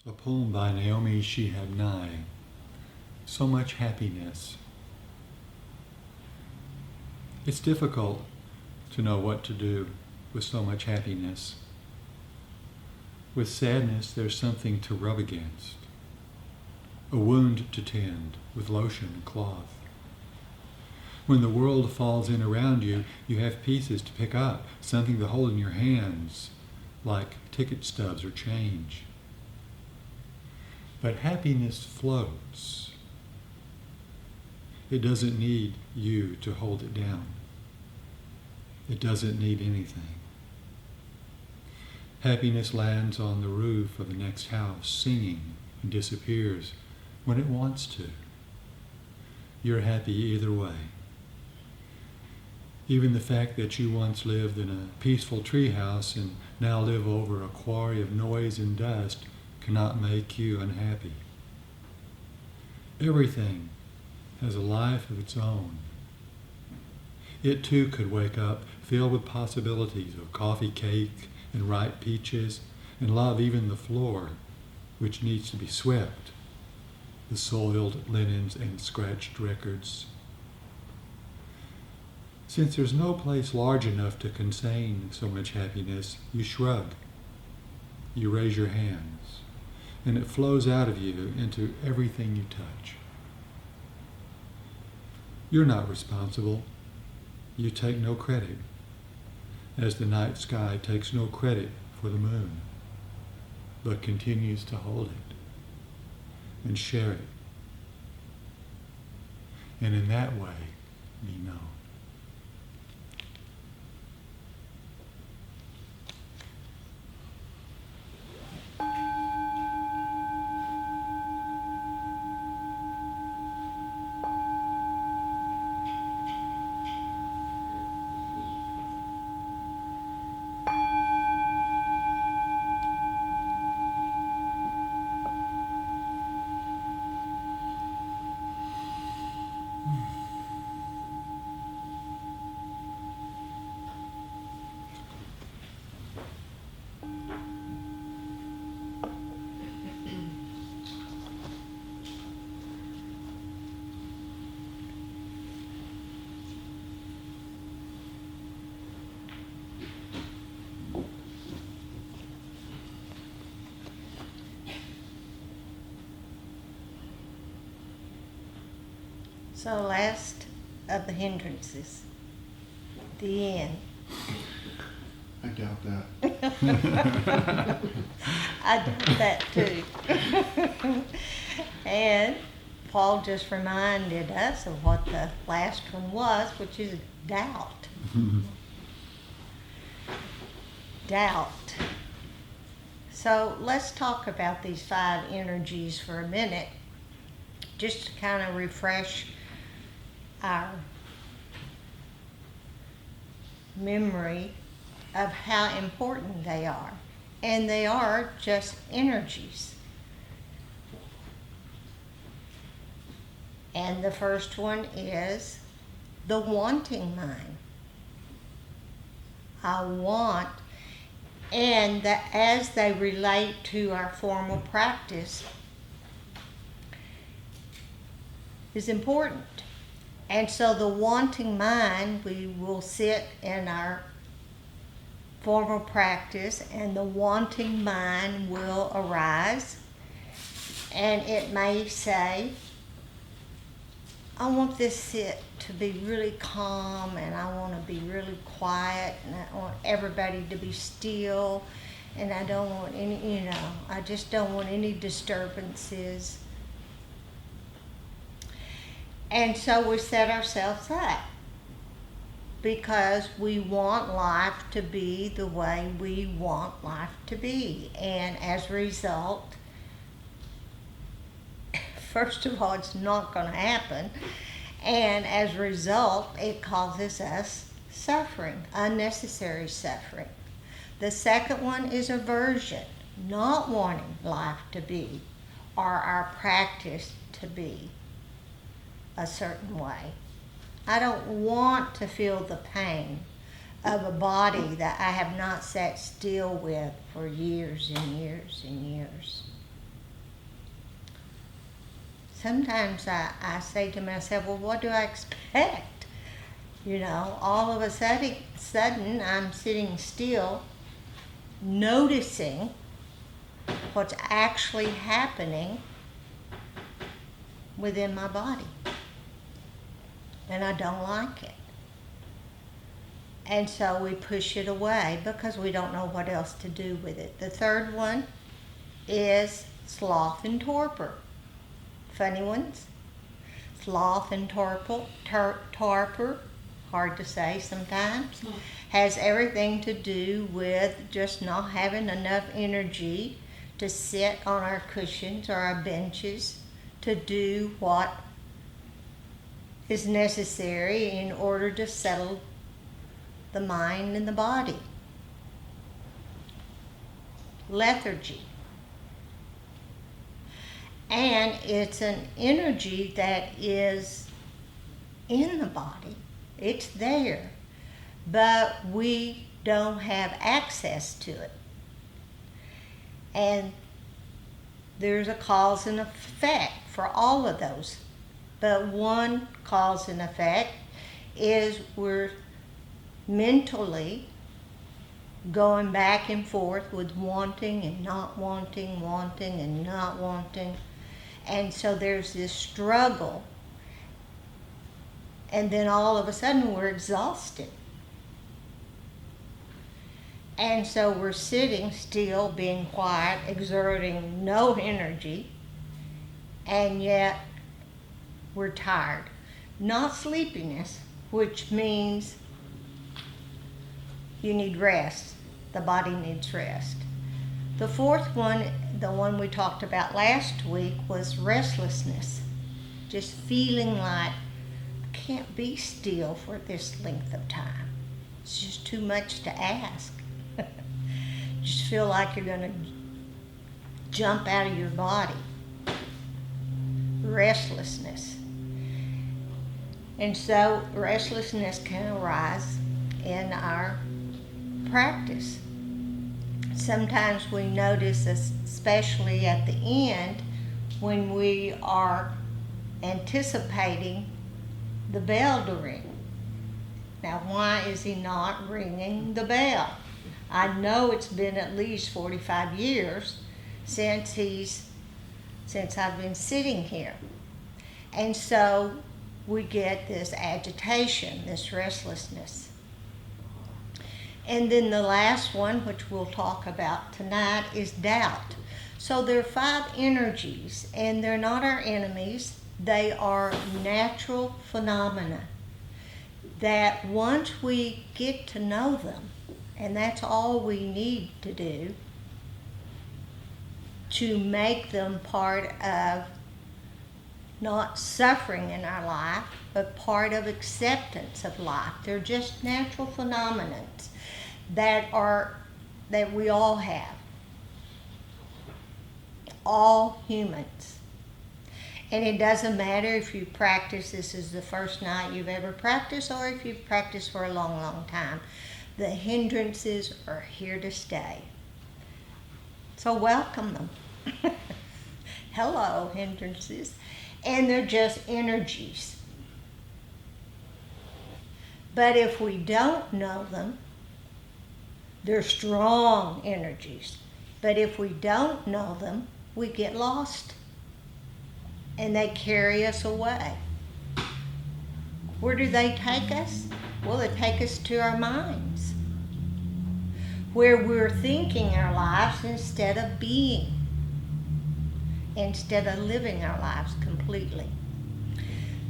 A poem by Naomi Shihab Nye. So much happiness. It's difficult to know what to do with so much happiness. With sadness, there's something to rub against, a wound to tend with lotion and cloth. When the world falls in around you, you have pieces to pick up, something to hold in your hands, like ticket stubs or change. But happiness floats. It doesn't need you to hold it down. It doesn't need anything. Happiness lands on the roof of the next house, singing, and disappears when it wants to. You're happy either way. Even the fact that you once lived in a peaceful treehouse and now live over a quarry of noise and dust cannot make you unhappy. Everything has a life of its own. It too could wake up filled with possibilities of coffee cake and ripe peaches, and love even the floor, which needs to be swept, the soiled linens and scratched records. Since there's no place large enough to contain so much happiness, you shrug, you raise your hands, and it flows out of you into everything you touch. You're not responsible. You take no credit, as the night sky takes no credit for the moon, but continues to hold it and share it, and in that way be known. So last of the hindrances, the end. I doubt that. I doubt that too. And Paul just reminded us of what the last one was, which is doubt. Doubt. So let's talk about these 5 energies for a minute, just to kind of refresh our memory of how important they are. And they are just energies. And the first one is the wanting mind. I want, and that as they relate to our formal practice is important. And so the wanting mind, we will sit in our formal practice and the wanting mind will arise, and it may say, I want this sit to be really calm, and I want to be really quiet, and I want everybody to be still, and I don't want any, I just don't want any disturbances. And so we set ourselves up because we want life to be the way we want life to be. And as a result, first of all, it's not going to happen. And as a result, it causes us suffering, unnecessary suffering. The second one is aversion, not wanting life to be or our practice to be a certain way. I don't want to feel the pain of a body that I have not sat still with for years and years and years. sometimes I say to myself, well, what do I expect? You know, all of a sudden I'm sitting still, noticing what's actually happening within my body. And I don't like it. And so we push it away because we don't know what else to do with it. The third one is sloth and torpor. Funny ones. Sloth and torpor, hard to say sometimes, has everything to do with just not having enough energy to sit on our cushions or our benches to do what is necessary in order to settle the mind and the body. Lethargy. And it's an energy that is in the body. It's there. But we don't have access to it. And there's a cause and effect for all of those. But one cause and effect is we're mentally going back and forth with wanting and not wanting, wanting and not wanting. And so there's this struggle. And then all of a sudden we're exhausted. And so we're sitting still, being quiet, exerting no energy, and yet we're tired. Not sleepiness, which means you need rest. The body needs rest. The fourth one, the one we talked about last week, was restlessness. Just feeling like I can't be still for this length of time. It's just too much to ask. Just feel like you're going to jump out of your body. Restlessness. And so restlessness can arise in our practice. Sometimes we notice, especially at the end, when we are anticipating the bell to ring. Now, why is he not ringing the bell? I know it's been at least 45 years since I've been sitting here. And so we get this agitation, this restlessness. And then the last one, which we'll talk about tonight, is doubt. So there are 5 energies, and they're not our enemies. They are natural phenomena that once we get to know them, and that's all we need to do to make them part of not suffering in our life, but part of acceptance of life. They're just natural phenomena that we all have. All humans. And it doesn't matter if you practice, this is the first night you've ever practiced, or if you've practiced for a long, long time. The hindrances are here to stay. So welcome them. Hello, hindrances. And they're just energies. But if we don't know them, they're strong energies. But if we don't know them, we get lost. And they carry us away. Where do they take us? Well, they take us to our minds, where we're thinking our lives instead of being, instead of living our lives completely.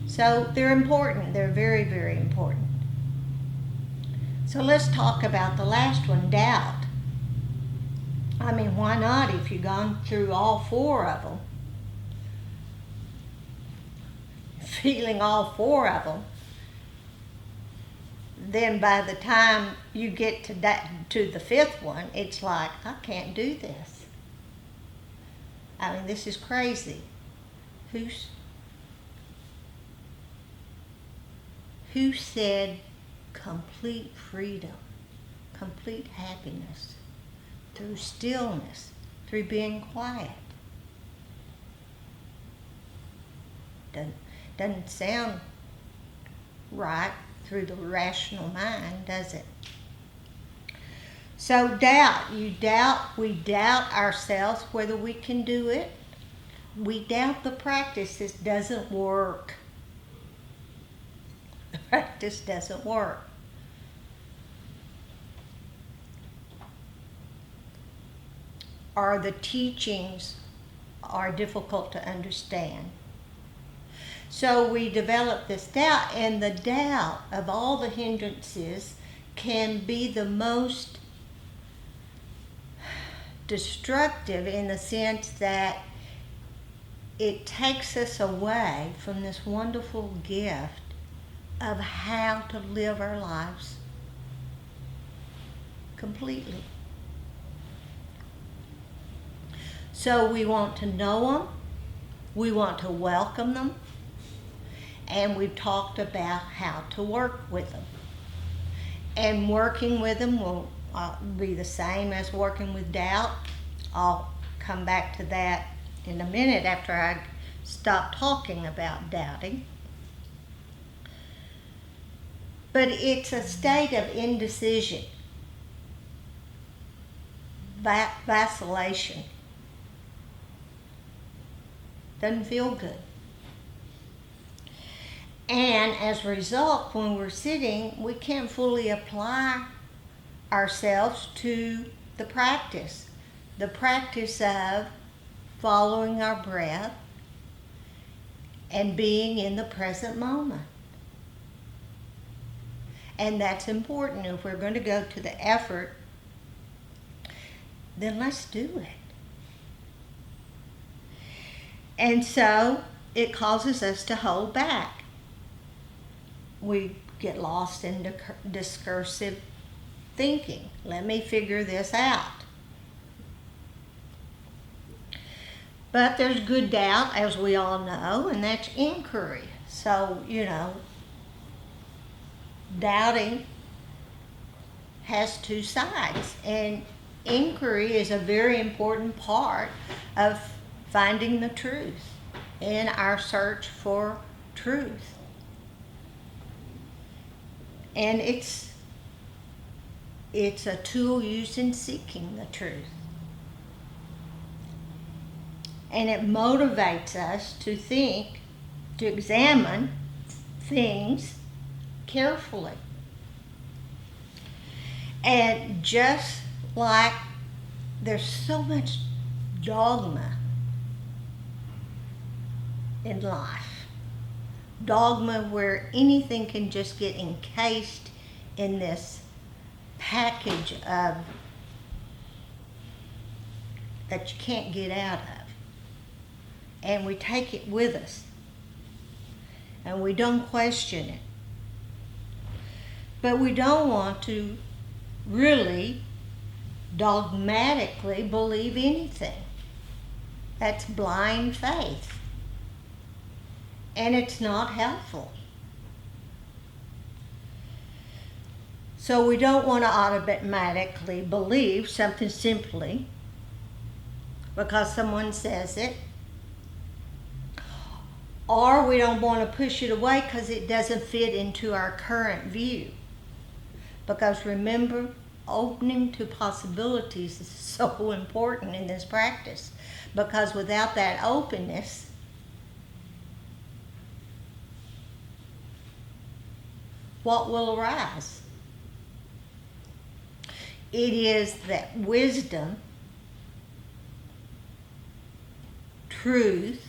So they're important. They're very, very important. So let's talk about the last one, doubt. I mean, why not if you've gone through all 4 of them? Feeling all 4 of them, then by the time you get to the 5th one, it's like, I can't do this. I mean, this is crazy. Who said complete freedom, complete happiness through stillness, through being quiet? Doesn't sound right through the rational mind, does it? So we doubt ourselves whether we can do it. We doubt the practice. This doesn't work. The practice doesn't work. Or the teachings are difficult to understand. So we develop this doubt, and the doubt of all the hindrances can be the most destructive in the sense that it takes us away from this wonderful gift of how to live our lives completely. So we want to know them, we want to welcome them, and we've talked about how to work with them. And working with them will be the same as working with doubt. I'll come back to that in a minute after I stop talking about doubting. But it's a state of indecision, vacillation. Doesn't feel good. And as a result, when we're sitting, we can't fully apply ourselves to the practice of following our breath and being in the present moment. And that's important. If we're going to go to the effort, then let's do it. And so it causes us to hold back. We get lost in discursive thinking. Let me figure this out. But there's good doubt, as we all know, and that's inquiry. So, doubting has two sides, and inquiry is a very important part of finding the truth in our search for truth. And it's a tool used in seeking the truth. And it motivates us to think, to examine things carefully. And just like there's so much dogma in life, dogma where anything can just get encased in this package of that you can't get out of. And we take it with us. And we don't question it. But we don't want to really dogmatically believe anything. That's blind faith. And it's not helpful. So we don't want to automatically believe something simply because someone says it. Or we don't want to push it away because it doesn't fit into our current view. Because remember, opening to possibilities is so important in this practice. Because without that openness, what will arise? It is that wisdom, truth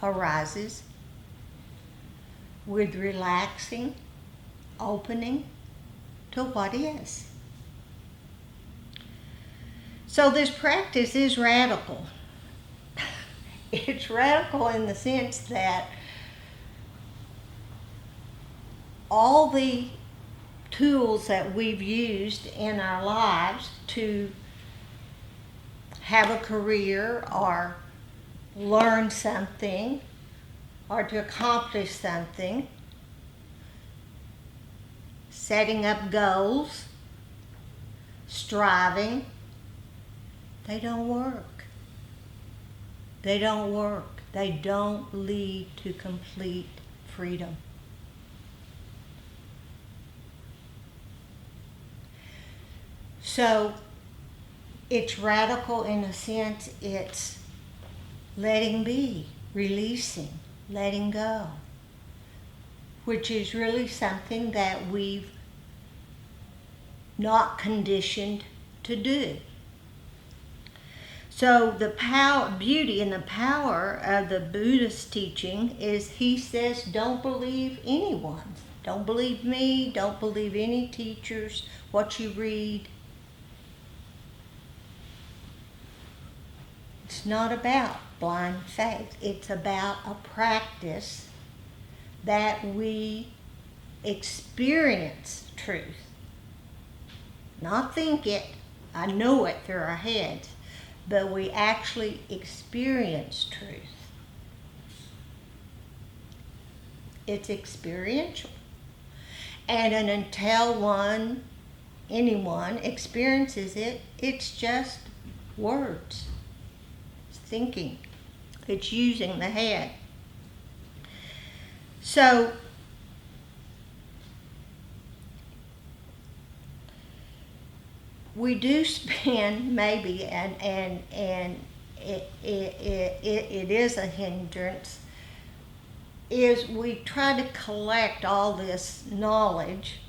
arises with relaxing, opening to what is. So this practice is radical. It's radical in the sense that all the tools that we've used in our lives to have a career or learn something or to accomplish something, setting up goals, striving, they don't work. They don't work. They don't lead to complete freedom. So it's radical in a sense. It's letting be, releasing, letting go, which is really something that we've not conditioned to do. So the beauty and the power of the Buddhist teaching is he says, don't believe anyone. Don't believe me, don't believe any teachers, what you read. It's not about blind faith. It's about a practice that we experience truth. Not think it, I know it through our heads, but we actually experience truth. It's experiential. And until anyone experiences it, it's just words. It's thinking. It's using the head. So, we do spend maybe, and it is a hindrance, is we try to collect all this knowledge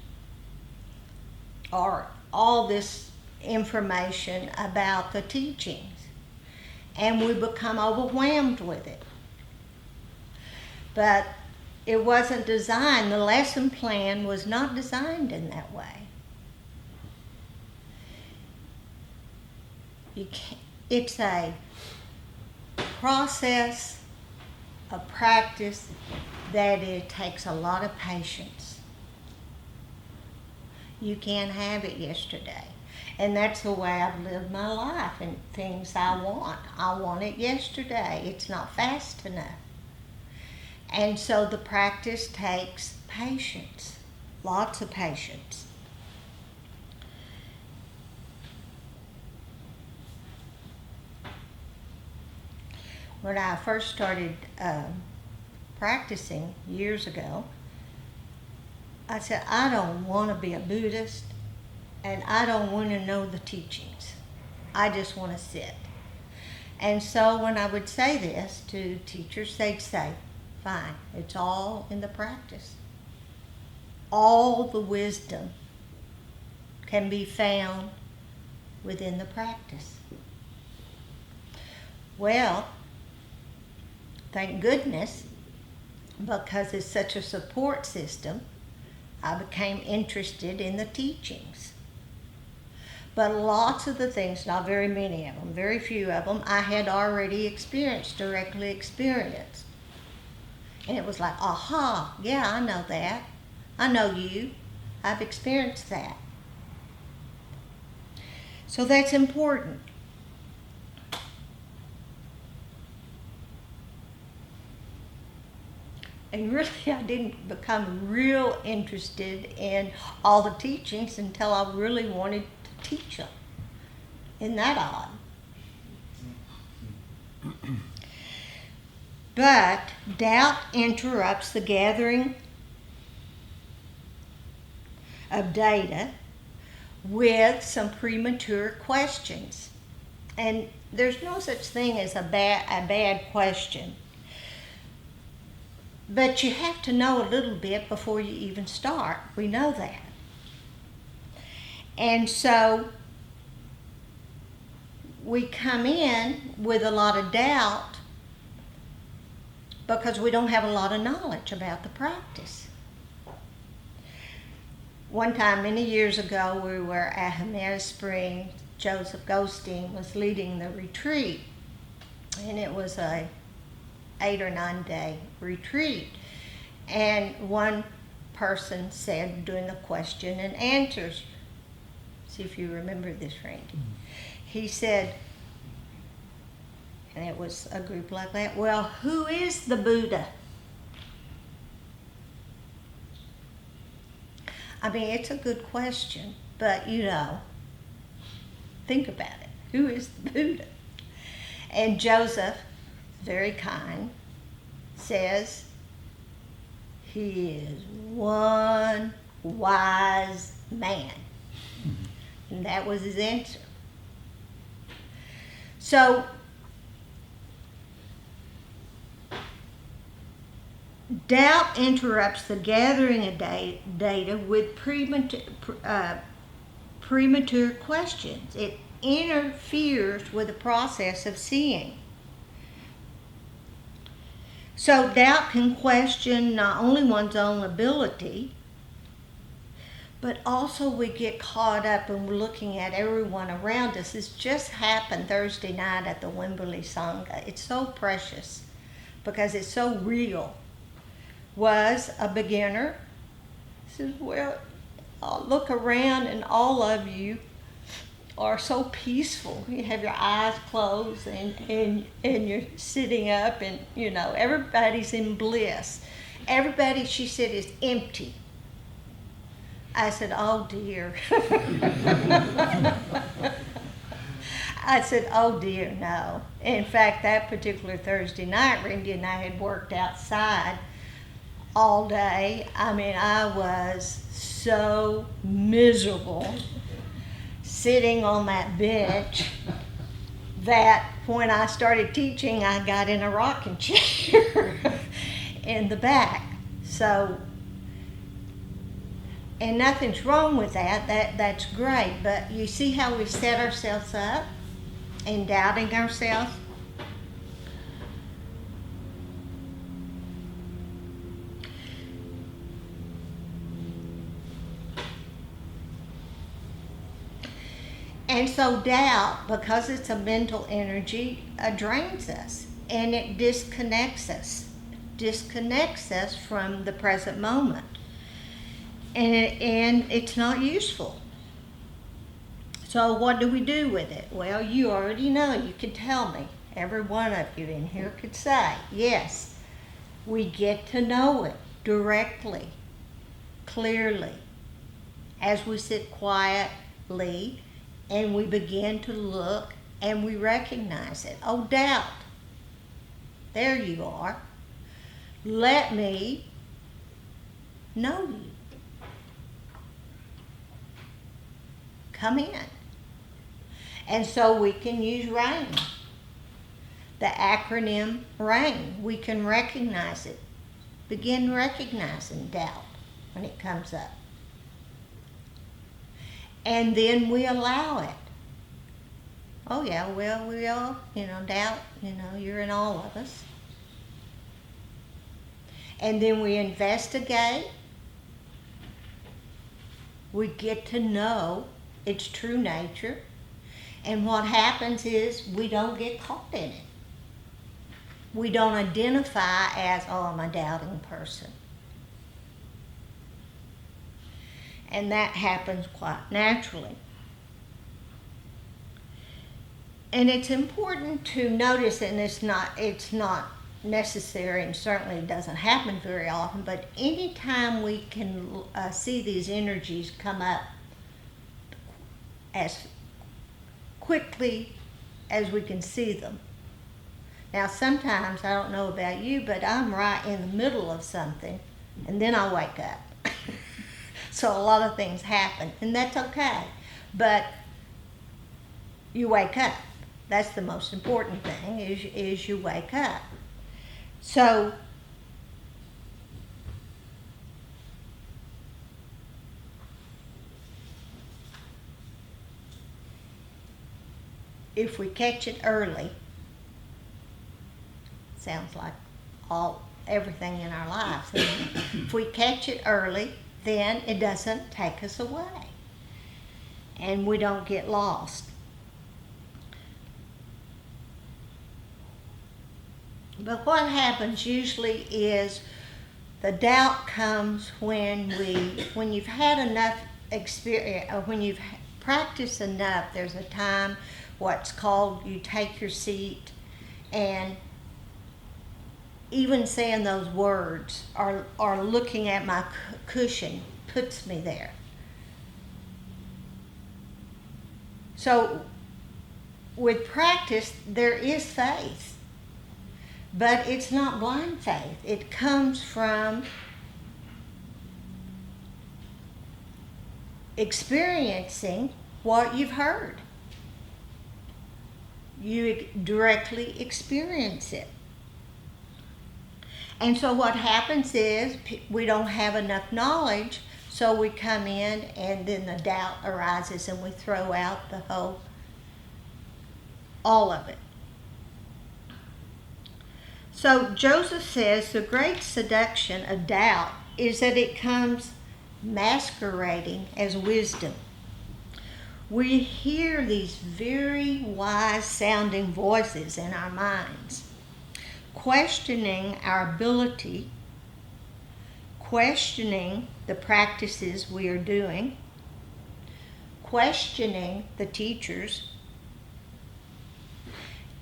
or all this information about the teachings, and we become overwhelmed with it. But it wasn't designed, the lesson plan was not designed in that way. It's a process, a practice that it takes a lot of patience. You can't have it yesterday. And that's the way I've lived my life and things I want. I want it yesterday. It's not fast enough. And so the practice takes patience, lots of patience. When I first started practicing years ago, I said, I don't want to be a Buddhist and I don't want to know the teachings. I just want to sit. And so when I would say this to teachers, they'd say, fine, it's all in the practice. All the wisdom can be found within the practice. Well, thank goodness, because it's such a support system, I became interested in the teachings. But lots of the things, not very many of them, very few of them, I had already directly experienced. And it was like, aha, yeah, I know that. I know you. I've experienced that. So that's important. And really, I didn't become real interested in all the teachings until I really wanted to teach them. Isn't that odd? But doubt interrupts the gathering of data with some premature questions. And there's no such thing as a bad question. But you have to know a little bit before you even start. We know that. And so we come in with a lot of doubt because we don't have a lot of knowledge about the practice. One time, many years ago, we were at Himera Springs. Joseph Goldstein was leading the retreat, and it was a 8 or 9 day retreat. And one person said during the question and answers, see if you remember this, Randy. He said, and it was a group like that, well, who is the Buddha? I mean, it's a good question, but think about it. Who is the Buddha? And Joseph, very kind, says he is one wise man. And that was his answer. So, doubt interrupts the gathering of data with premature questions. It interferes with the process of seeing. So doubt can question not only one's own ability, but also we get caught up in looking at everyone around us. This just happened Thursday night at the Wimberley Sangha. It's so precious because it's so real. Was a beginner. Says, well, I'll look around and all of you are so peaceful. You have your eyes closed and you're sitting up and, you know, everybody's in bliss. Everybody, she said, is empty. I said, oh dear. I said, oh dear, no. In fact, that particular Thursday night, Randy and I had worked outside all day. I mean, I was so miserable sitting on that bench that when I started teaching, I got in a rocking chair in the back. So, and nothing's wrong with that. That's great. But you see how we set ourselves up in doubting ourselves? And so doubt, because it's a mental energy, drains us and it disconnects us from the present moment. And it's not useful. So what do we do with it? Well, you already know. You can tell me. Every one of you in here could say, yes, we get to know it directly, clearly, as we sit quietly and we begin to look and we recognize it. Oh, doubt. There you are. Let me know you. Come in. And so we can use RAIN. The acronym RAIN. We can recognize it. Begin recognizing doubt when it comes up. And then we allow it. Oh yeah, well, we all, doubt, you're in all of us. And then we investigate. We get to know its true nature. And what happens is we don't get caught in it. We don't identify as, oh, I'm a doubting person. And that happens quite naturally. And it's important to notice, and it's not necessary, and certainly doesn't happen very often, but anytime we can see these energies come up as quickly as we can see them. Now sometimes, I don't know about you, but I'm right in the middle of something, and then I wake up. So a lot of things happen, and that's okay. But you wake up. That's the most important thing, is you wake up. So if we catch it early, sounds like everything in our lives. If we catch it early, then it doesn't take us away and we don't get lost. But what happens usually is the doubt comes when you've had enough experience, or when you've practiced enough. There's a time, what's called, you take your seat, and even saying those words or looking at my cushion puts me there. So with practice, there is faith. But it's not blind faith. It comes from experiencing what you've heard. You directly experience it. And so what happens is we don't have enough knowledge, so we come in and then the doubt arises and we throw out all of it. So Joseph says the great seduction of doubt is that it comes masquerading as wisdom. We hear these very wise sounding voices in our minds, questioning our ability, questioning the practices we are doing, questioning the teachers,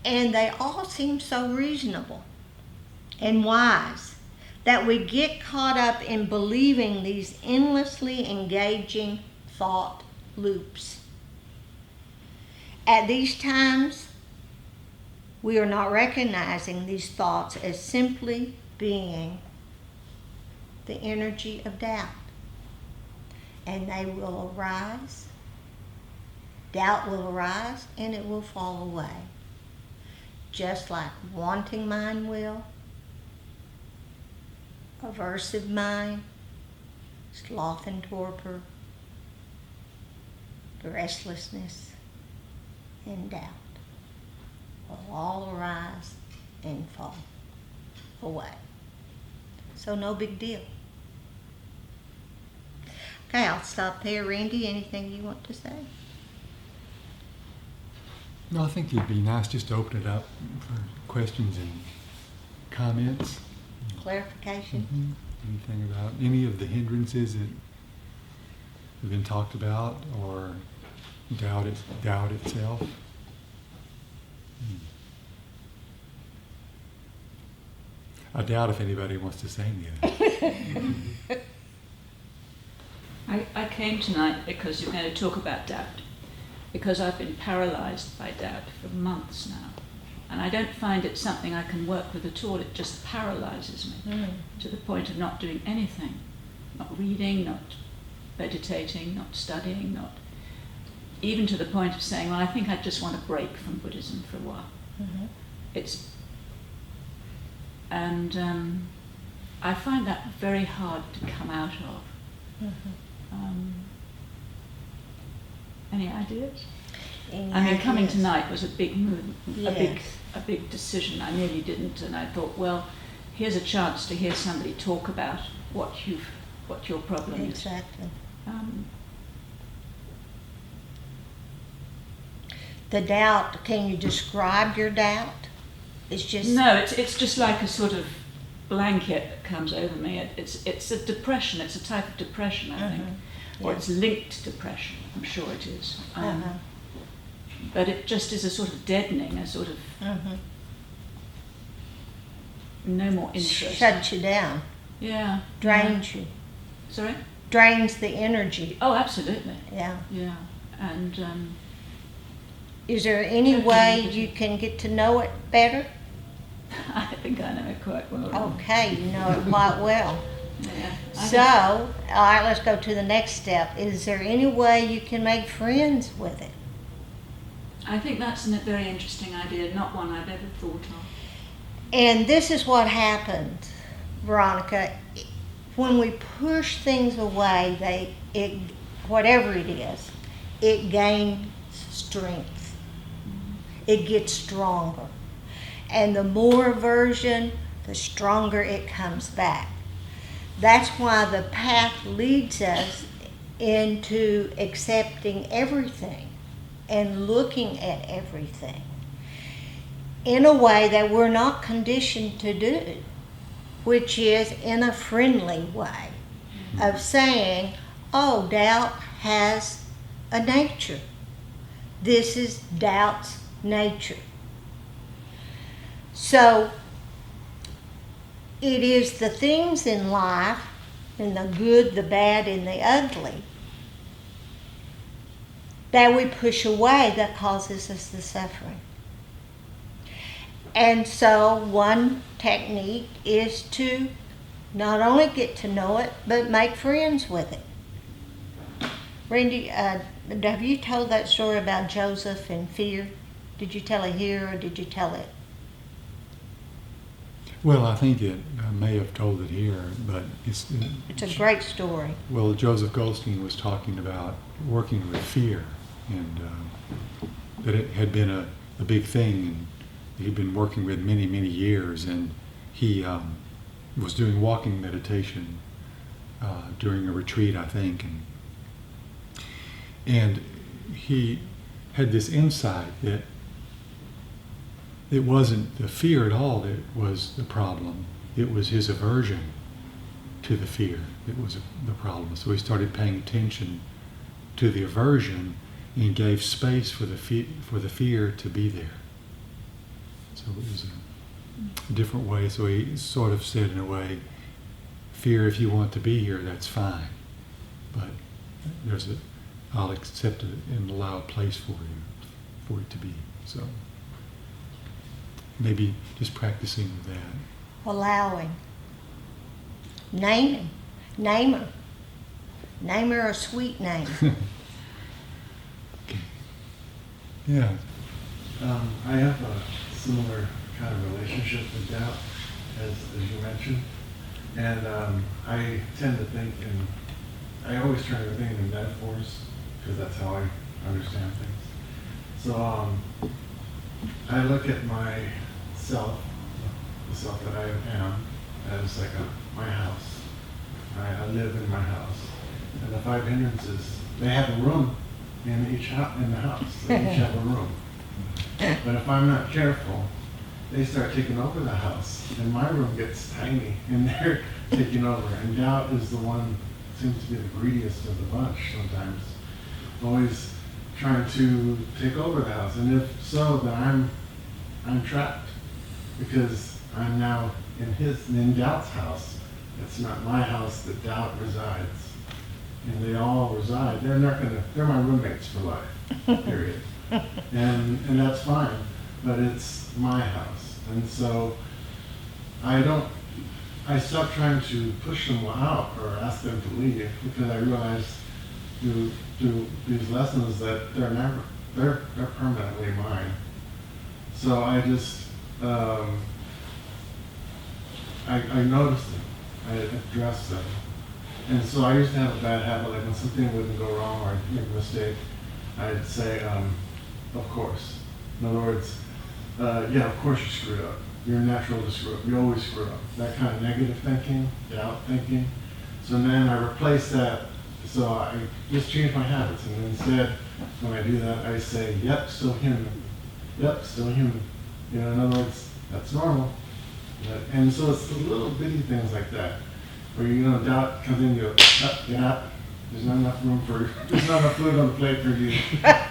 and they all seem so reasonable and wise that we get caught up in believing these endlessly engaging thought loops. At these times, we are not recognizing these thoughts as simply being the energy of doubt. And they will arise, doubt will arise, and it will fall away. Just like wanting mind will, aversive mind, sloth and torpor, restlessness, and doubt will all arise and fall away. So no big deal. Okay, I'll stop there. Randy, anything you want to say? No, I think it'd be nice just to open it up for questions and comments. Clarification? Anything about any of the hindrances that have been talked about, or doubt itself? I doubt if anybody wants to say anything. I came tonight because you're going to talk about doubt, because I've been paralyzed by doubt for months now, and I don't find it something I can work with at all. It just paralyzes me to the point of not doing anything, not reading, not meditating, not studying, not even to the point of saying, well, I think I just want to break from Buddhism for a while. I find that very hard to come out of. Any ideas? Coming tonight was a big move, Yes. a big decision. I nearly didn't, and I thought, well, here's a chance to hear somebody talk about what your problem is. Exactly. The doubt, can you describe your doubt? It's just... No, it's just like a sort of blanket that comes over me. It's a depression. It's a type of depression, I think. Or it's linked to depression. I'm sure it is. But it just is a sort of deadening, a sort of no more interest. Shuts you down. Yeah. Drains you. Sorry? Drains the energy. Oh, absolutely. Yeah. Yeah. And is there any way you can get to know it better? I think I know it quite well. Okay, you know it quite well. Yeah. So, all right, let's go to the next step. Is there any way you can make friends with it? I think that's a very interesting idea, not one I've ever thought of. And this is what happens, Veronica. When we push things away, whatever it is, it gains strength. It gets stronger. And the more aversion, the stronger it comes back. That's why the path leads us into accepting everything and looking at everything in a way that we're not conditioned to do, which is in a friendly way of saying, oh, doubt has a nature. This is doubt's nature. So it is the things in life, and the good, the bad, and the ugly, that we push away that causes us the suffering. And so one technique is to not only get to know it, but make friends with it. Randy, have you told that story about Joseph and fear? Did you tell it here or did you tell it? Well, I think I may have told it here, but It's a great story. well, Joseph Goldstein was talking about working with fear, and that it had been a big thing, and he'd been working with many, many years, and he was doing walking meditation during a retreat, I think, and he had this insight that it wasn't the fear at all that was the problem. It was his aversion to the fear that was the problem. So he started paying attention to the aversion and gave space for the fear to be there. So it was a different way. So he sort of said, in a way, fear, if you want to be here, that's fine. But I'll accept it and allow a place for it to be. So maybe just practicing with that. Allowing. Naming. Name her. Name her a sweet name. Okay. Yeah. I have a similar kind of relationship with doubt, as you mentioned, and I tend to think I always try to think in metaphors, because that's how I understand things. So I look at myself, the self that I am, as like my house. I live in my house, and the 5 hindrances, they have a room in each in the house. They each have a room. But if I'm not careful, they start taking over the house, and my room gets tiny, and they're taking over. And doubt is the one seems to be the greediest of the bunch sometimes, always trying to take over the house. And if so, then I'm trapped, because I'm now in doubt's house. It's not my house that doubt resides, and they all reside. They're my roommates for life, period. And that's fine, but it's my house. And so I stopped trying to push them out or ask them to leave, because I realized through these lessons that they're permanently mine. So I just I noticed them, I addressed them. And so I used to have a bad habit, like when something wouldn't go wrong or I'd make a mistake, I'd say, of course. In other words, yeah, of course you screwed up. You're natural to screw up. You always screw up. That kind of negative thinking, doubt thinking. So then I replaced that. So I just changed my habits. And instead, when I do that, I say, yep, still human. Yep, still human. You know, in other words, that's normal. And so it's the little bitty things like that, where doubt comes in, you go, get out. There's not enough room for, there's not enough food on the plate for you.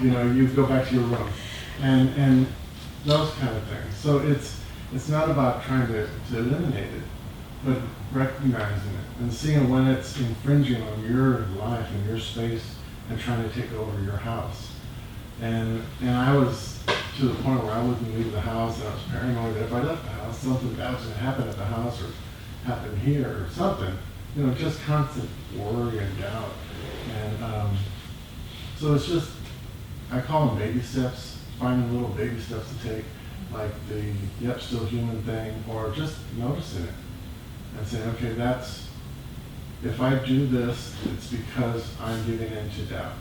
You go back to your room, and those kind of things. So it's not about trying to eliminate it, but recognizing it and seeing when it's infringing on your life and your space and trying to take over your house. And I was to the point where I wouldn't leave the house, and I was paranoid that if I left the house, something bad was going to happen at the house or happen here or something. Just constant worry and doubt. And so it's just, I call them baby steps, finding little baby steps to take, like the yep, still human thing, or just noticing it and saying, okay, if I do this, it's because I'm giving in to doubt.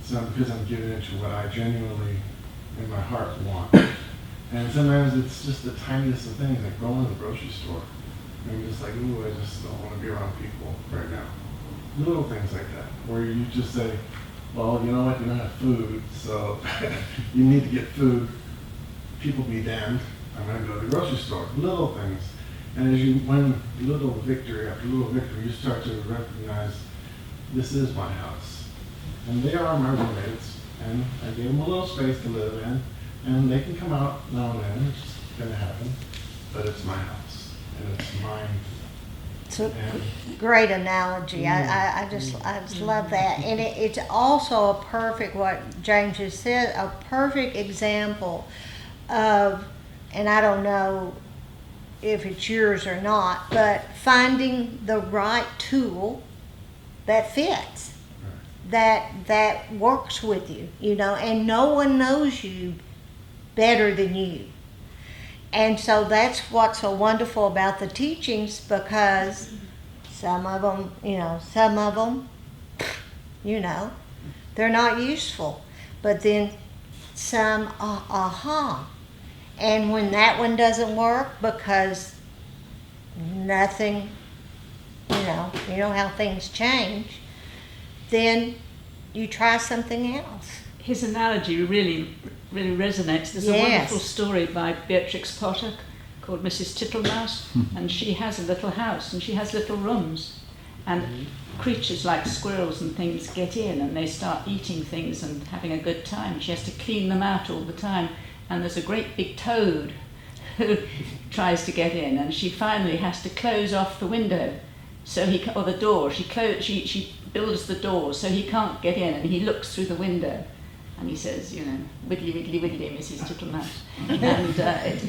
It's not because I'm giving into what I genuinely, in my heart, want. And sometimes it's just the tiniest of things, like going to the grocery store. And you're just like, ooh, I just don't want to be around people right now. Little things like that, where you just say, well, you know what, you don't have food, so you need to get food. People be damned, I'm going to go to the grocery store. Little things. And as you win little victory after little victory, you start to recognize, this is my house. And they are my roommates, and I gave them a little space to live in, and they can come out now and then, it's going to happen, but it's my house, and it's mine. It's a great analogy. I just love that. And it's also a perfect, what James just said, a perfect example of and I don't know if it's yours or not, but finding the right tool that fits, that works with you, you know, and no one knows you better than you. And so that's what's so wonderful about the teachings, because some of them, they're not useful. But then some, And when that one doesn't work because nothing, you know how things change, then you try something else. His analogy really resonates. There's a Yes. wonderful story by Beatrix Potter called Mrs. Tittlemaus, and she has a little house and she has little rooms, and creatures like squirrels and things get in and they start eating things and having a good time. She has to clean them out all the time, and there's a great big toad who tries to get in, and she finally has to close off the window or the door. She builds the door so he can't get in, and he looks through the window. And he says, widdly, widdly, widdly, Mrs. Tittlemaus. And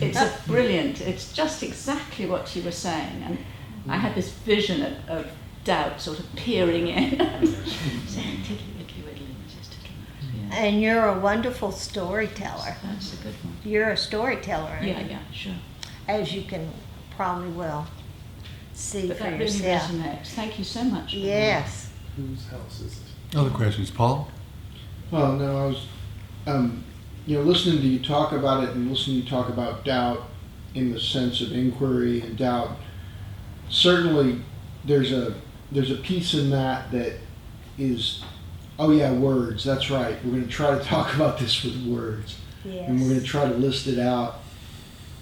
it's brilliant. It's just exactly what she was saying. And I had this vision of doubt sort of peering in, saying, tiddly, widdly, widdly, Mrs. Tittlemaus. Yeah. And you're a wonderful storyteller. That's a good one. You're a storyteller, aren't you? Yeah, sure. As you can probably well see But for that really yourself. resonates. Thank you so much. Yes. Whose house is it? Other questions, Paul? Well, no, I was, listening to you talk about it and listening to you talk about doubt in the sense of inquiry and doubt. Certainly, there's a piece in that is, oh yeah, words. That's right. We're going to try to talk about this with words, Yes. and we're going to try to list it out.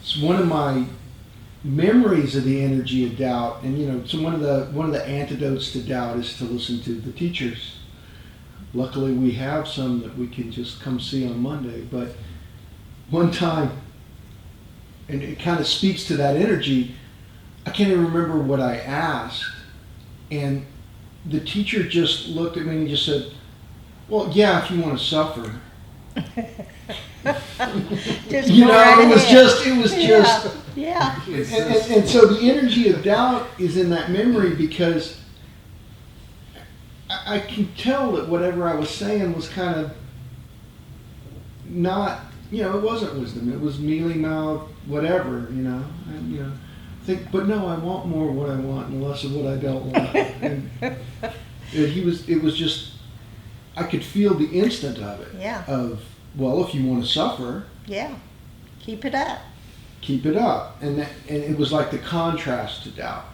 It's one of my memories of the energy of doubt, and so one of the antidotes to doubt is to listen to the teachers. Luckily, we have some that we can just come see on Monday. But one time, and it kind of speaks to that energy, I can't even remember what I asked. And the teacher just looked at me and just said, well, yeah, if you want to suffer. Just go right it was ahead. just. Yeah. And so the energy of doubt is in that memory, because I can tell that whatever I was saying was kind of not, it wasn't wisdom. It was mealy mouth, whatever, but no, I want more of what I want and less of what I don't want. And it was just, I could feel the instant of it. Yeah. Of, well, if you want to suffer, Yeah. Keep it up. keep it up. And it was like the contrast to doubt.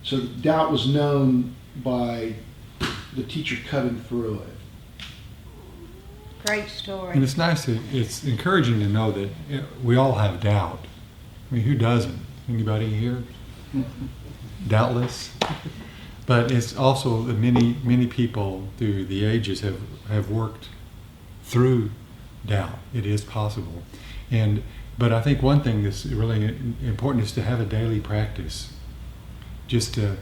So doubt was known by the teacher cutting through it. Great story. And it's encouraging to know that we all have doubt. I mean, who doesn't? Anybody here? Doubtless. But it's also that many people through the ages have worked through doubt. It is possible. But I think one thing that's really important is to have a daily practice. Just to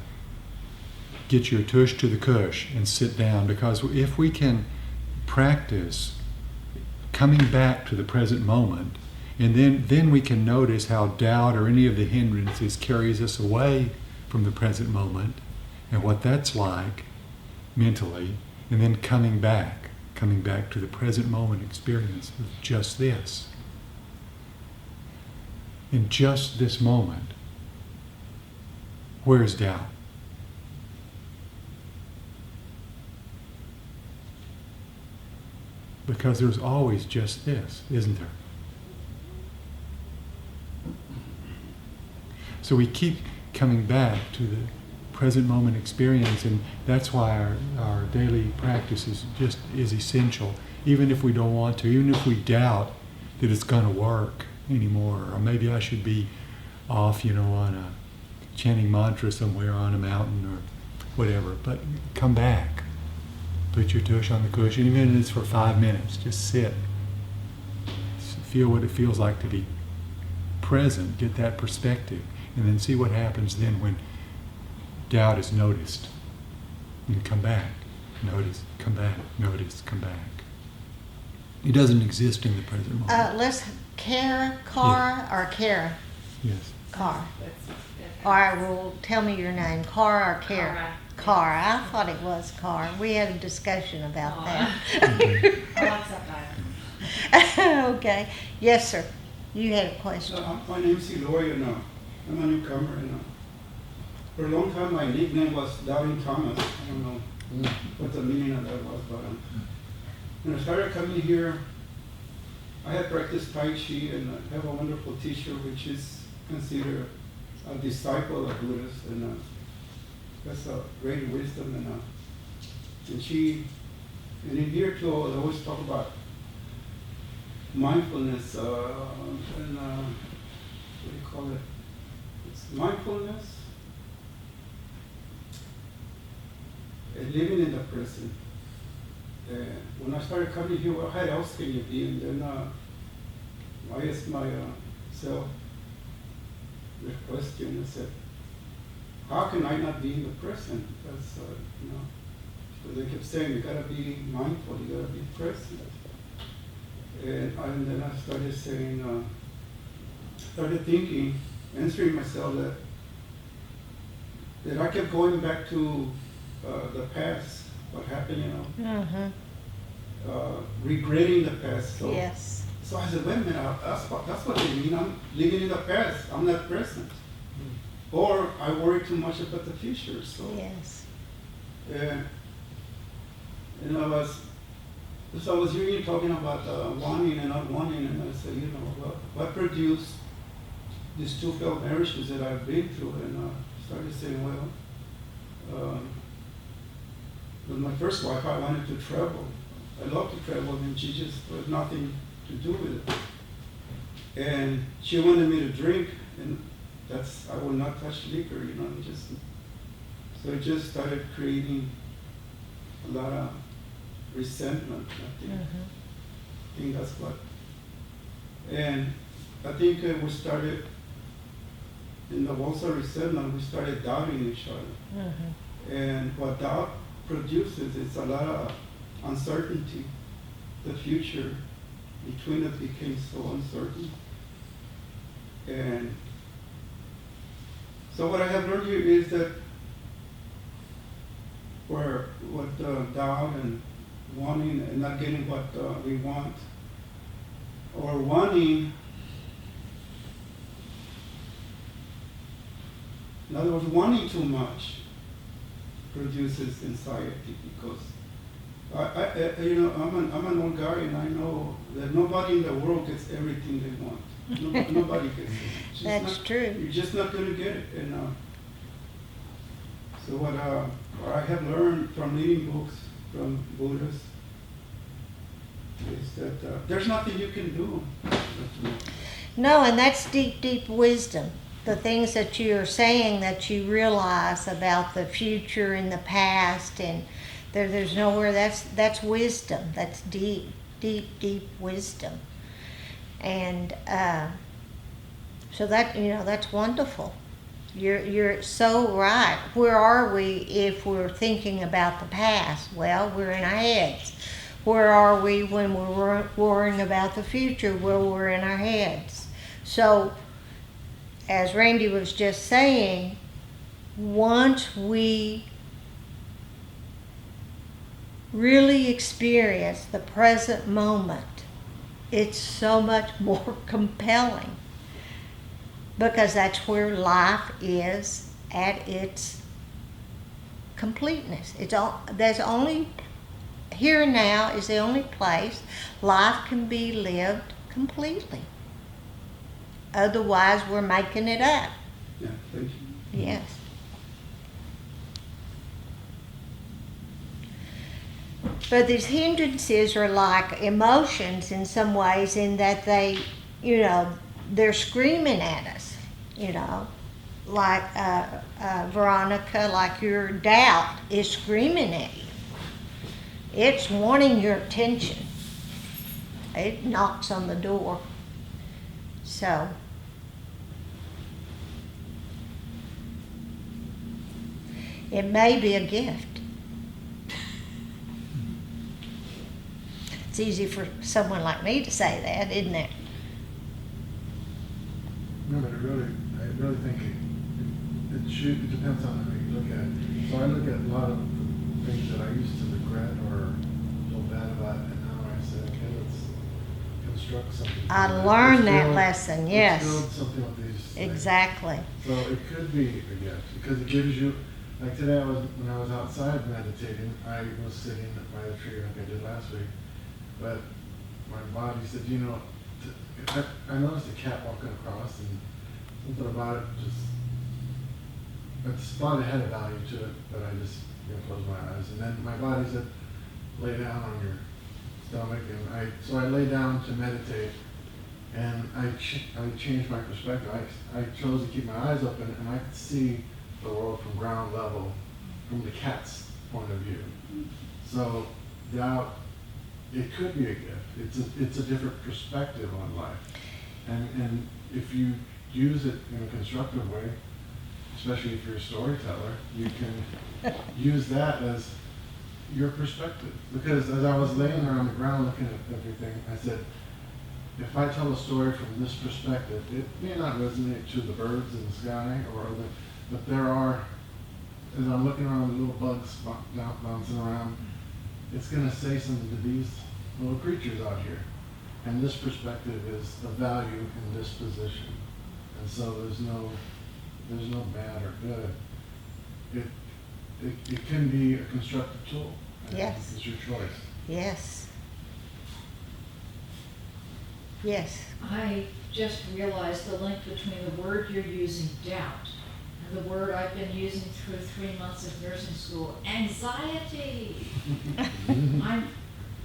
get your tush to the cush and sit down, because if we can practice coming back to the present moment, and then we can notice how doubt or any of the hindrances carries us away from the present moment and what that's like mentally, and then coming back to the present moment experience of just this. In just this moment, where's doubt? Because there's always just this, isn't there? So we keep coming back to the present moment experience, and that's why our daily practice is essential. Even if we don't want to, even if we doubt that it's going to work anymore, or maybe I should be off, on a chanting mantra somewhere on a mountain or whatever. But come back. Put your tush on the cushion, even if it's for 5 minutes. Just sit. Feel what it feels like to be present. Get that perspective. And then see what happens then when doubt is noticed. And come back. Notice. Come back. Notice. Come back. It doesn't exist in the present moment. Cara, or Cara? Yes. Cara. All right, well, tell me your name, Cara or Cara? Cara. I thought it was Cara. We had a discussion about that. I like that. Okay. Yes, sir. You had a question. My name is Eloy, and I'm a newcomer. And for a long time, my nickname was Doubting Thomas. I don't know what the meaning of that was, but when I started coming here, I had practiced Tai Chi, and I have a wonderful teacher, which is considered a disciple of Buddhist, and that's a great wisdom. And in here too, I always talk about mindfulness, and what do you call it? It's mindfulness and living in the present. And when I started coming here, well, how else can you be? And then I asked myself the question. I said, how can I not be in the present? Because, so they kept saying, you gotta be mindful, you gotta be present. And then I started saying, started thinking, answering myself that I kept going back to the past, what happened, regretting the past. So, Yes. So I said, wait a minute, that's what they mean. I'm living in the past. I'm not present. Or I worry too much about the future. So Yes. and I was hearing you talking about wanting and not wanting, and I said, what produced these two failed marriages that I've been through? And I started saying, well, with my first wife, I wanted to travel. I love to travel, and she just had nothing to do with it. And she wanted me to drink, and I will not touch liquor, so it just started creating a lot of resentment, I think that's what. And I think we started, in the walls of resentment, we started doubting each other. And what doubt produces is a lot of uncertainty. The future between us became so uncertain. And so what I have learned here is that what doubt and wanting and not getting what we want, or wanting, in other words, wanting too much produces anxiety, because I'm an old guy, and I know that nobody in the world gets everything they want. Nobody gets it. That's true. You're just not going to get it. And so what I have learned from reading books from Buddhists is that there's nothing you can do. No, and that's deep, deep wisdom. The things that you're saying that you realize about the future and the past, and there's nowhere, that's wisdom. That's deep, deep, deep wisdom. And so that's wonderful. You're so right. Where are we if we're thinking about the past? Well, we're in our heads. Where are we when we're worrying about the future? Well, we're in our heads. So, as Randy was just saying, once we really experience the present moment, it's so much more compelling, because that's where life is at its completeness. There's only here and now is the only place life can be lived completely. Otherwise, we're making it up. Yeah, thank you. Yes. But these hindrances are like emotions in some ways, in that they, they're screaming at us, like Veronica, like your doubt is screaming at you. It's wanting your attention. It knocks on the door. So, it may be a gift. It's easy for someone like me to say that, isn't it? No, but I really think it depends on how you look at it. So I look at a lot of the things that I used to regret or feel bad about, and now I say, okay, let's construct something. I from it. learned Let's that build- lesson, yes. Let's build something with these things. Exactly. So it could be a gift because it gives you, like today when I was outside meditating, I was sitting by the tree like I did last week, but my body said, you know, I noticed a cat walking across and something about it I just thought it had a value to it, but I just closed my eyes. And then my body said, lay down on your stomach, and so I lay down to meditate, and I changed my perspective. I chose to keep my eyes open, and I could see the world from ground level, from the cat's point of view. So doubt, it could be a gift. It's a different perspective on life, and if you use it in a constructive way, especially if you're a storyteller, you can use that as your perspective. Because as I was laying there on the ground looking at everything, I said, if I tell a story from this perspective, it may not resonate to the birds in the sky, but there are, as I'm looking around the little bugs bouncing around, it's going to say something to these little creatures out here. And this perspective is of value in this position. And so there's no bad or good. It can be a constructive tool. And Yes. it's your choice. Yes. Yes. I just realized the link between the word you're using, doubt, and the word I've been using through 3 months of nursing school, anxiety. I'm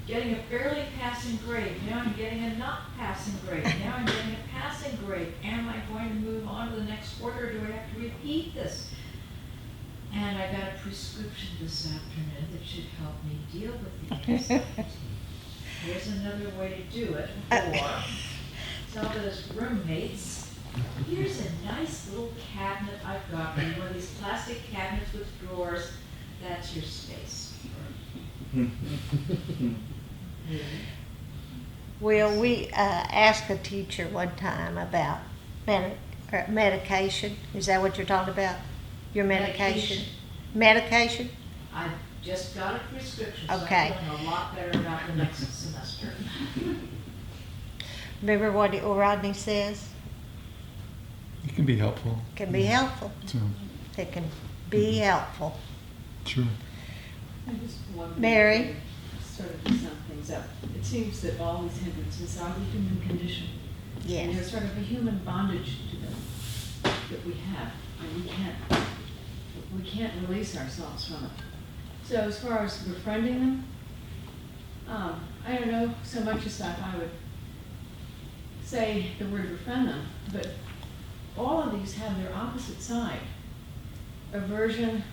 getting a barely passing grade. Now I'm getting a not passing grade. Now I'm getting a passing grade. Am I going to move on to the next quarter, or do I have to repeat this? And I got a prescription this afternoon that should help me deal with the anxiety. Here's another way to do it. Or tell those roommates, here's a nice little cabinet I've got for you, one of these plastic cabinets with drawers. That's your space. Well, we asked a teacher one time about medication. Is that what you're talking about? Your medication? Medication? I just got a prescription, Okay. so I'm feeling a lot better about the next semester. Remember what Rodney says? It can be helpful. Can be helpful. So, It can be helpful. sure. I just wonder, Mary? sort of to sum things up. It seems that all these hindrances are the human condition. And Yes. there's sort of a human bondage to them that we have, and we can't release ourselves from it. So as far as befriending them, I don't know so much as if I would say the word befriend them, but all of these have their opposite side. Aversion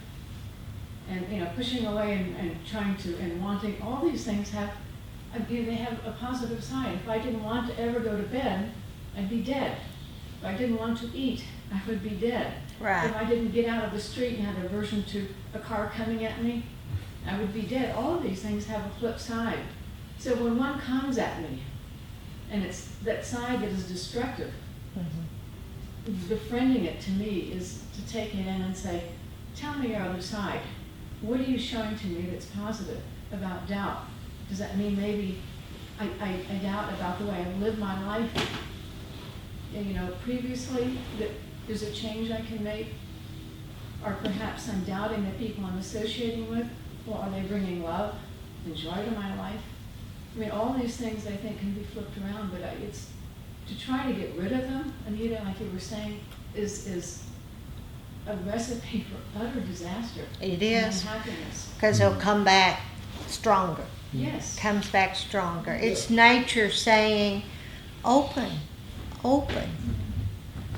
and pushing away and trying to and wanting, all these things have they have a positive side. If I didn't want to ever go to bed, I'd be dead. If I didn't want to eat, I would be dead. Right. If I didn't get out of the street and had aversion to a car coming at me, I would be dead. All of these things have a flip side. So when one comes at me, and it's that side that is destructive, Mhm. befriending it to me is to take it in and say, tell me your other side. What are you showing to me that's positive about doubt? Does that mean maybe I doubt about the way I've lived my life, previously, that there's a change I can make? Or perhaps I'm doubting the people I'm associating with. Well, are they bringing love and joy to my life? I mean, all these things I think can be flipped around, but it's to try to get rid of them, Anita, like you were saying, is a recipe for utter disaster. It and is. unhappiness. Because they'll come back stronger. Yes. Comes back stronger. It's nature saying, open, open.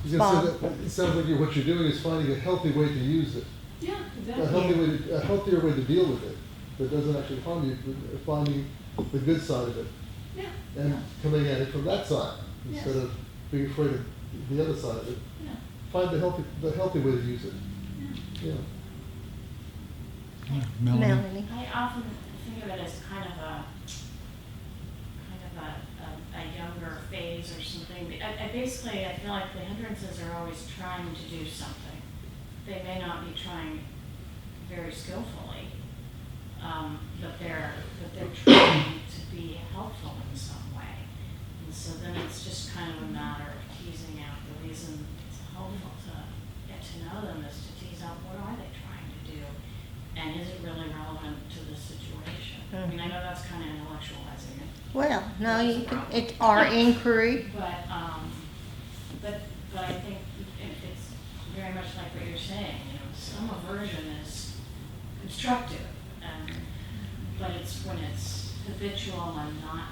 It sounds like what you're doing is finding a healthy way to use it, Yeah, a exactly. healthier way to deal with it that doesn't actually harm you, but finding the good side of it Yeah. and coming at it from that side Yes. instead of being afraid of the other side of it. Yeah. Find the healthy way to use it. Yeah. Yeah. Melanie. I often think of it as kind of a a younger phase or something. I basically, I feel like the hindrances are always trying to do something. They may not be trying very skillfully, but they're trying to be helpful in some way. And so then it's just kind of a matter of teasing out the reason it's helpful to get to know them is to tease out what are they trying to do, and is it really relevant to the situation? I mean, I know that's kind of intellectualizing it. Well, no, you can, it's our inquiry. But I think it's very much like what you're saying, you know, some aversion is constructive, but it's when it's habitual and not.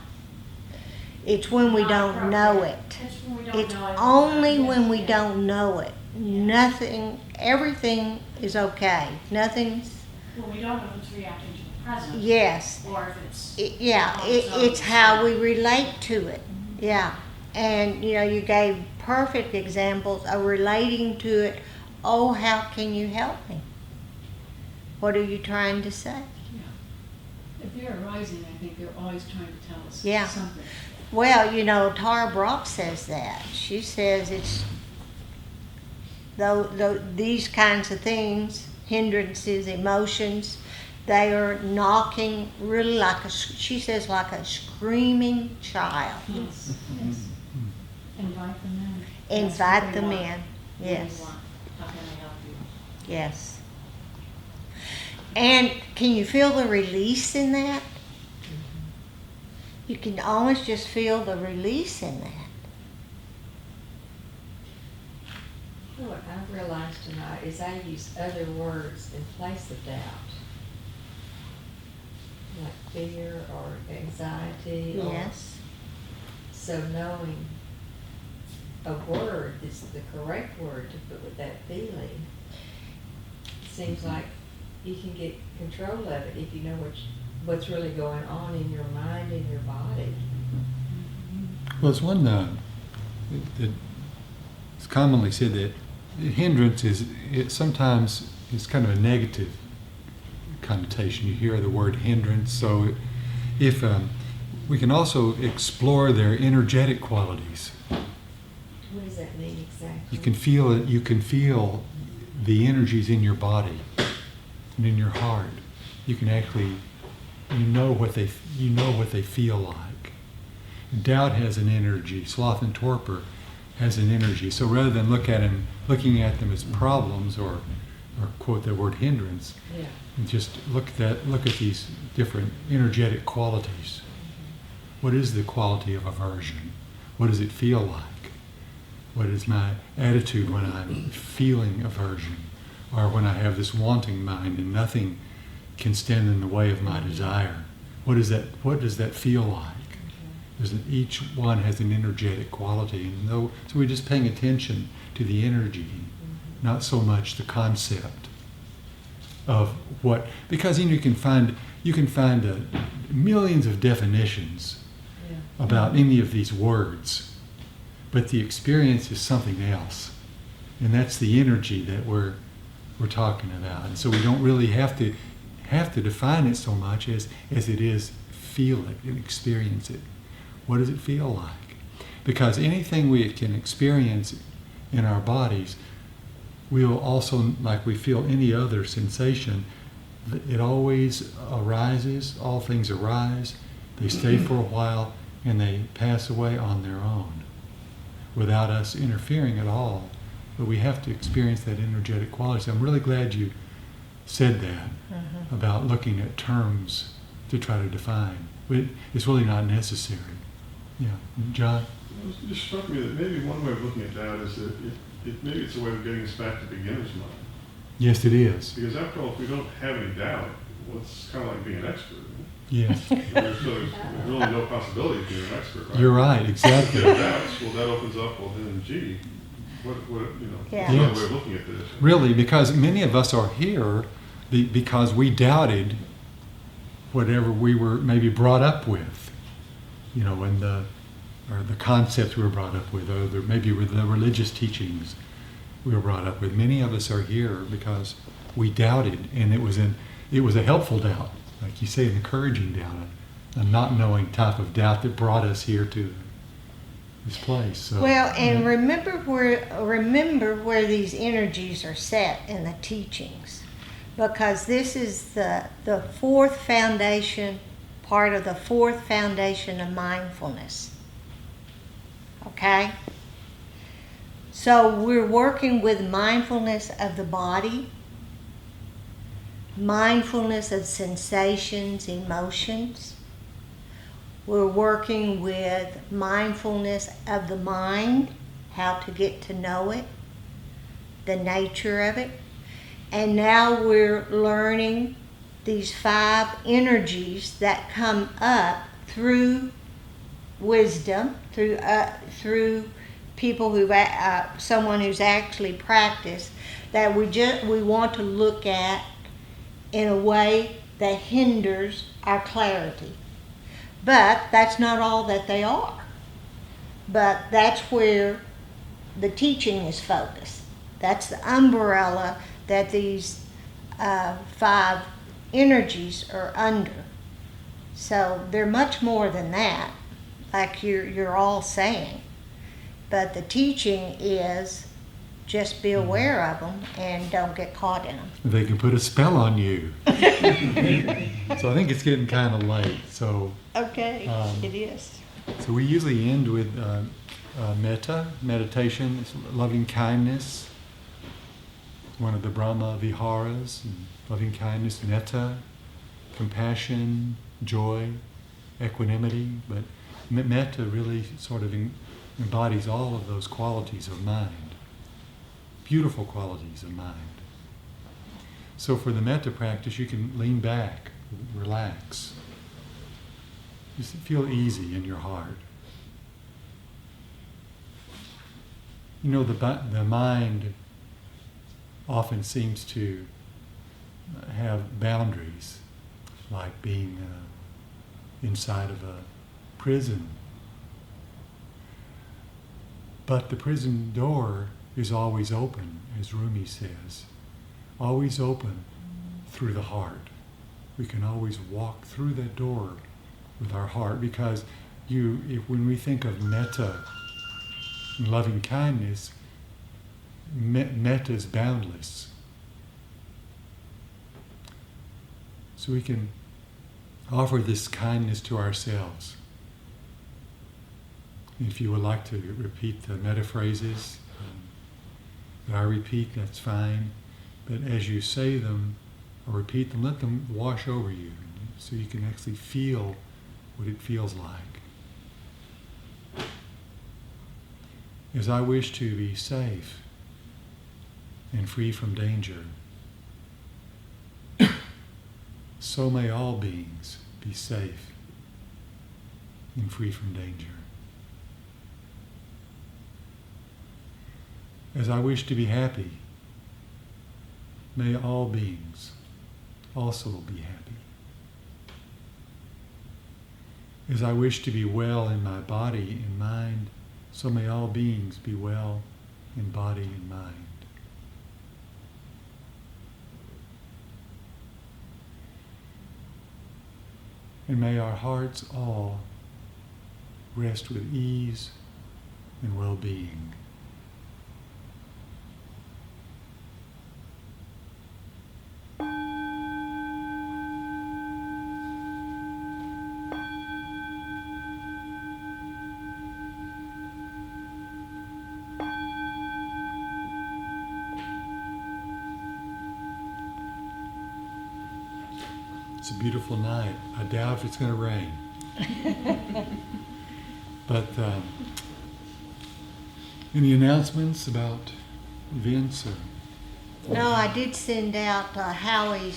It's when we not don't know appropriate. it. It's when we don't It's know it. only Yeah, when we yeah. don't know it. Nothing, everything is okay. Nothing's, When we don't know if it's reacting to the present. yes. Or if it's. Yeah, on its own. it's how we relate to it. Yeah. And, you know, you gave perfect examples of relating to it. Oh, how can you help me? What are you trying to say? If they're arising, I think they're always trying to tell us Yeah. something. Well, you know, Tara Brock says that. She says it's these kinds of things, hindrances, emotions, they are knocking really like she says, like a screaming child. Yes, yes. Invite them in. That's what Invite they them want. in. What do you Yes, want? How can I help you? yes. And can you feel the release in that? You can almost just feel the release in that. What I've realized tonight is I use other words in place of doubt. Like fear or anxiety. Yes. So knowing a word that's the correct word to put with that feeling, seems like you can get control of it if you know what's really going on in your mind and your body. Well, it's one that it's commonly said that hindrance sometimes is kind of a negative connotation. You hear the word hindrance, so if we can also explore their energetic qualities. What does that mean exactly? You can feel it. You can feel the energies in your body and in your heart. You can actually, you know what they feel like. Doubt has an energy. Sloth and torpor has an energy. So rather than looking at them as problems or quote the word hindrance, Yeah. just look at these different energetic qualities. What is the quality of aversion? What does it feel like? What is my attitude when I'm feeling aversion, or when I have this wanting mind and nothing can stand in the way of my desire? What does that feel like? Each one has an energetic quality, and so we're just paying attention to the energy, not so much the concept of what. Because you can find millions of definitions about any of these words, but the experience is something else, and that's the energy that we're talking about. And so we don't really have to define it so much as it is feel it and experience it. What does it feel like? Because anything we can experience in our bodies, we'll also, like we feel any other sensation, it always arises, all things arise, they stay for a while, and they pass away on their own without us interfering at all. But we have to experience that energetic quality. So I'm really glad you said that about looking at terms to try to define. It's really not necessary. Yeah, John? It just struck me that maybe one way of looking at doubt is that maybe it's a way of getting us back to beginner's mind. Yes, it is. Because after all, if we don't have any doubt, well, it's kind of like being an expert. Yes. There's really no possibility of being an expert, right? You're right, exactly. If doubts, well, that opens up, well, then, gee, what Yeah. another way of looking at this. Really, because many of us are here because we doubted whatever we were maybe brought up with, and or the concepts we were brought up with, or maybe with the religious teachings we were brought up with. Many of us are here because we doubted, and it was a helpful doubt, like you say, an encouraging doubt, a not knowing type of doubt that brought us here to this place. So, Well, and remember where these energies are set in the teachings, because this is the fourth foundation, part of the fourth foundation of mindfulness. Okay? So we're working with mindfulness of the body, mindfulness of sensations, emotions. We're working with mindfulness of the mind, how to get to know it, the nature of it. And now we're learning these 5 energies that come up through wisdom, through people someone who's actually practiced, that we want to look at in a way that hinders our clarity. But that's not all that they are. But that's where the teaching is focused. That's the umbrella that these 5 energies are under. So they're much more than that, like you're all saying. But the teaching is just be aware of them and don't get caught in them. they can put a spell on you. So I think it's getting kind of late. So Okay, it is. So we usually end with metta, meditation, loving kindness, one of the Brahma viharas, and loving kindness, metta, compassion, joy, equanimity. But metta really sort of embodies all of those qualities of mind, beautiful qualities of mind. So for the metta practice, you can lean back, relax. Just feel easy in your heart. You know, the mind often seems to have boundaries, like being inside of a prison. But the prison door is always open, as Rumi says, always open through the heart. We can always walk through that door with our heart, because when we think of metta and loving kindness, metta is boundless. So we can offer this kindness to ourselves. If you would like to repeat the metta phrases that I repeat, that's fine. But as you say them or repeat them, let them wash over you, so you can actually feel what it feels like. As I wish to be safe and free from danger, so may all beings be safe and free from danger. As I wish to be happy, may all beings also be happy. As I wish to be well in my body and mind, so may all beings be well in body and mind. And may our hearts all rest with ease and well-being. It's a beautiful night. I doubt if it's going to rain. But any announcements about events? No, I did send out Howie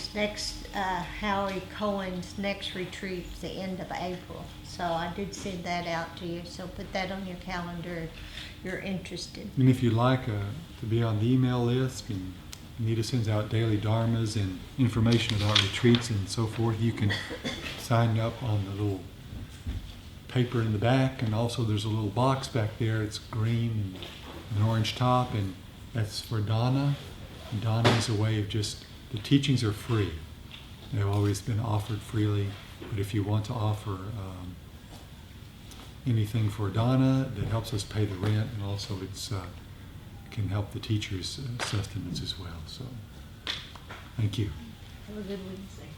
Cohen's next retreat at the end of April. So I did send that out to you. So put that on your calendar if you're interested. And if you'd like to be on the email list, and Anita sends out daily dharmas and information about retreats and so forth, you can sign up on the little paper in the back, and also there's a little box back there. It's green and an orange top, and that's for dana. And dana is a way of just, the teachings are free. They've always been offered freely, but if you want to offer anything for Donna that helps us pay the rent, and also it's can help the teachers' sustenance as well. So, thank you. Have a good Wednesday.